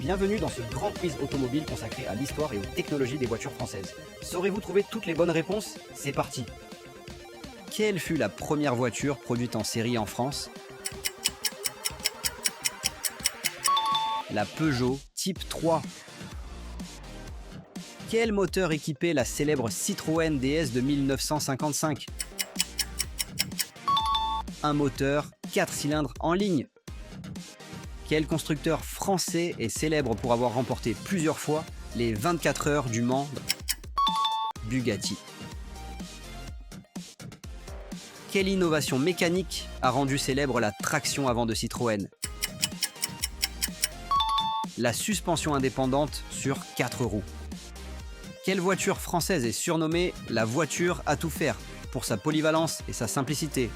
Bienvenue dans ce grand quiz automobile consacré à l'histoire et aux technologies des voitures françaises. Saurez-vous trouver toutes les bonnes réponses? C'est parti! Quelle fut la première voiture produite en série en France? La Peugeot Type 3. Quel moteur équipait la célèbre Citroën DS de 1955? Un moteur 4 cylindres en ligne. Quel constructeur français est célèbre pour avoir remporté plusieurs fois les 24 heures du Mans? Bugatti. Quelle innovation mécanique a rendu célèbre la traction avant de Citroën? La suspension indépendante sur 4 roues. Quelle voiture française est surnommée la voiture à tout faire pour sa polyvalence et sa simplicité?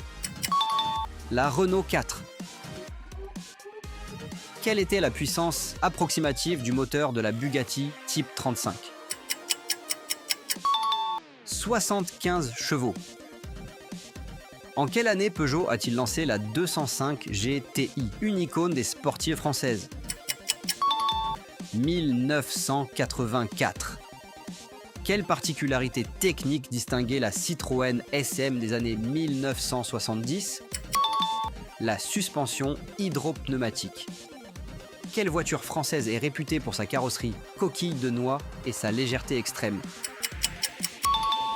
La Renault 4. Quelle était la puissance approximative du moteur de la Bugatti Type 35? 75 chevaux. En quelle année Peugeot a-t-il lancé la 205 GTI, une icône des sportives françaises? 1984. Quelle particularité technique distinguait la Citroën SM des années 1970? La suspension hydropneumatique. Quelle voiture française est réputée pour sa carrosserie coquille de noix et sa légèreté extrême?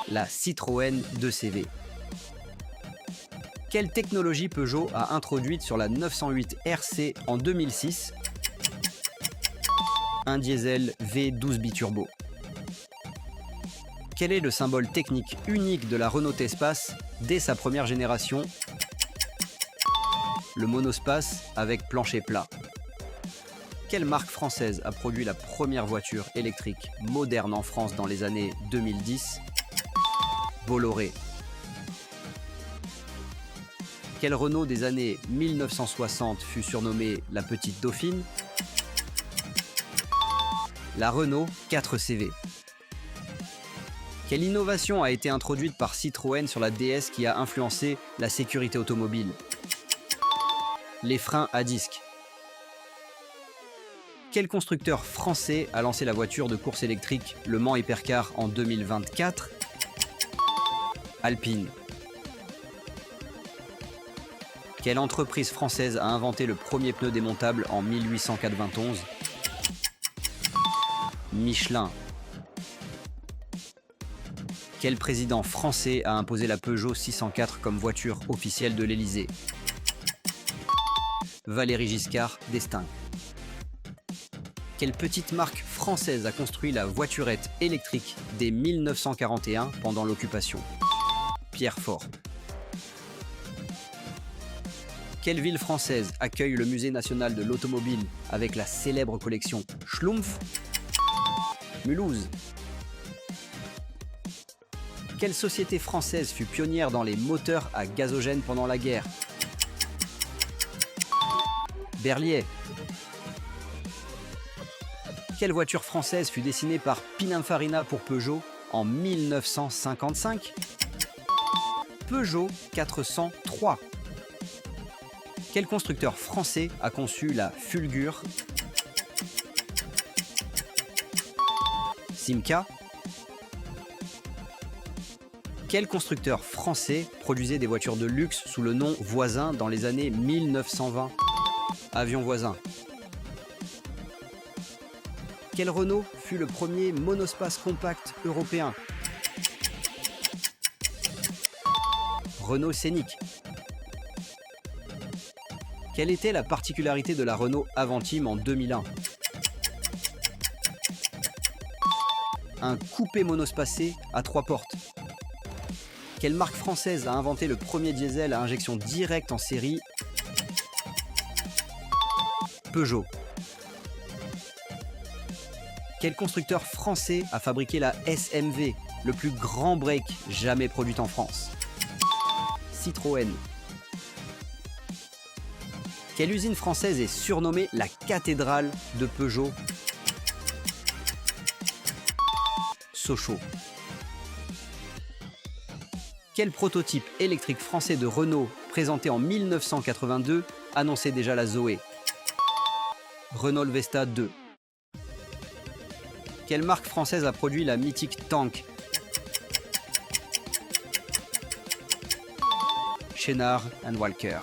La Citroën 2CV. Quelle technologie Peugeot a introduite sur la 908 RC en 2006? Un diesel V12 biturbo. Quel est le symbole technique unique de la Renault T-Space dès sa première génération? Le monospace avec plancher plat. Quelle marque française a produit la première voiture électrique moderne en France dans les années 2010? Bolloré. Quelle Renault des années 1960 fut surnommée la Petite Dauphine? La Renault 4CV. Quelle innovation a été introduite par Citroën sur la DS qui a influencé la sécurité automobile? Les freins à disque. Quel constructeur français a lancé la voiture de course électrique Le Mans Hypercar en 2024? Alpine. Quelle entreprise française a inventé le premier pneu démontable en 1891? Michelin. Quel président français a imposé la Peugeot 604 comme voiture officielle de l'Élysée? Valéry Giscard d'Estaing. Quelle petite marque française a construit la voiturette électrique dès 1941 pendant l'occupation? Pierre Fort. Quelle ville française accueille le musée national de l'automobile avec la célèbre collection Schlumpf? Mulhouse. Quelle société française fut pionnière dans les moteurs à gazogène pendant la guerre? Berliet. Quelle voiture française fut dessinée par Pininfarina pour Peugeot en 1955? Peugeot 403. Quel constructeur français a conçu la Fulgur? Simca. Quel constructeur français produisait des voitures de luxe sous le nom Voisin dans les années 1920? Avion Voisin. Quel Renault fut le premier monospace compact européen? Renault Scénic. Quelle était la particularité de la Renault Avantime en 2001? Un coupé monospacé à 3 portes. Quelle marque française a inventé le premier diesel à injection directe en série? Peugeot. Quel constructeur français a fabriqué la SMV, le plus grand break jamais produit en France? Citroën. Quelle usine française est surnommée la cathédrale de Peugeot? Sochaux. Quel prototype électrique français de Renault, présenté en 1982, annonçait déjà la Zoé? Renault Vesta 2. Quelle marque française a produit la mythique Tank? Chénard & Walker.